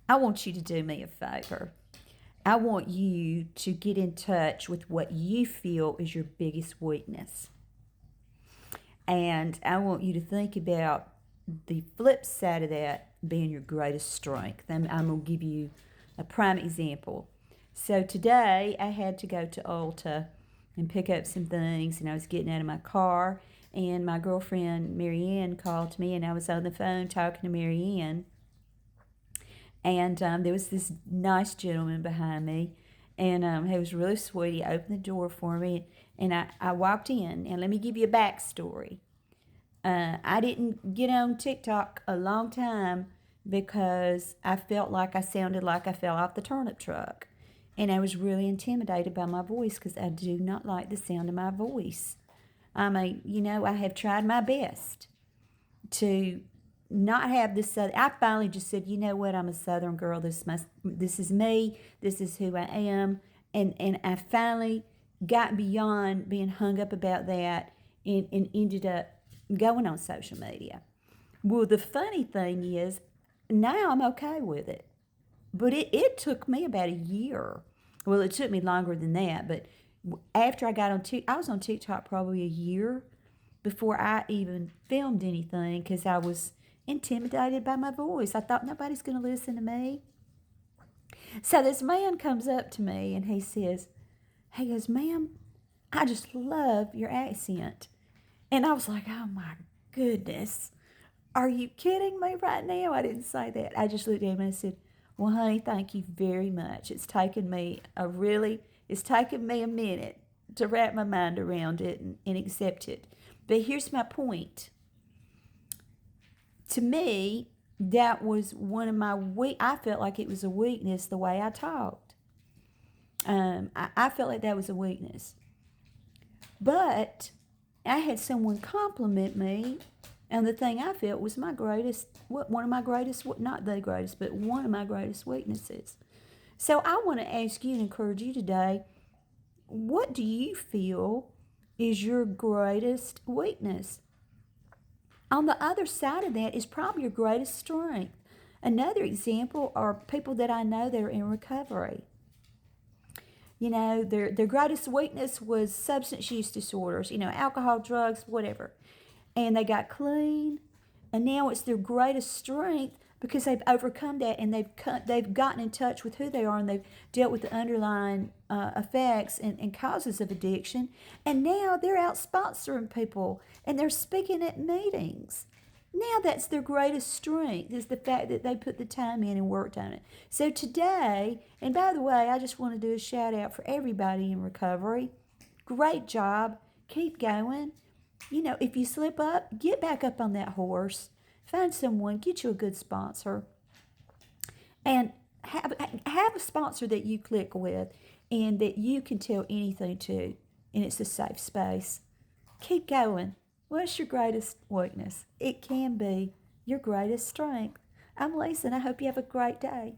I want you to do me a favor. I want you to get in touch with what you feel is your biggest weakness. And I want you to think about the flip side of that being your greatest strength. I'm going to give you a prime example. So today I had to go to Ulta and pick up some things, and I was getting out of my car, and my girlfriend Marianne called me, and I was on the phone talking to Marianne, and there was this nice gentleman behind me, and he was really sweet. He opened the door for me, and I walked in. And let me give you a backstory. I didn't get on TikTok a long time because I felt like I sounded like I fell off the turnip truck. And I was really intimidated by my voice because I do not like the sound of my voice. I mean, I have tried my best to not have this Southern. I finally just said, you know what? I'm a Southern girl. This is me. This is who I am. And I finally got beyond being hung up about that and ended up going on social media. Well, the funny thing is, now I'm okay with it. But it took me about a year. Well, it took me longer than that. But after I got on TikTok, I was on TikTok probably a year before I even filmed anything because I was intimidated by my voice. I thought nobody's going to listen to me. So this man comes up to me and he goes, ma'am, I just love your accent. And I was like, oh my goodness, are you kidding me right now? I didn't say that. I just looked at him and I said, well, honey, thank you very much. It's taken me a minute to wrap my mind around it and accept it. But here's my point. To me, that was one of my I felt like it was a weakness the way I talked. I felt like that was a weakness. But I had someone compliment me, and the thing I felt was one of my greatest, not the greatest, but one of my greatest weaknesses. So I want to ask you and encourage you today, what do you feel is your greatest weakness? On the other side of that is probably your greatest strength. Another example are people that I know that are in recovery. Their greatest weakness was substance use disorders, alcohol, drugs, whatever. And they got clean, and now it's their greatest strength because they've overcome that, and they've gotten in touch with who they are, and they've dealt with the underlying effects and causes of addiction. And now they're out sponsoring people, and they're speaking at meetings. Now that's their greatest strength, is the fact that they put the time in and worked on it. So today, and by the way, I just want to do a shout out for everybody in recovery. Great job. Keep going. If you slip up, get back up on that horse. Find someone, get you a good sponsor. And have a sponsor that you click with and that you can tell anything to, and it's a safe space. Keep going. What's your greatest weakness? It can be your greatest strength. I'm Lisa, and I hope you have a great day.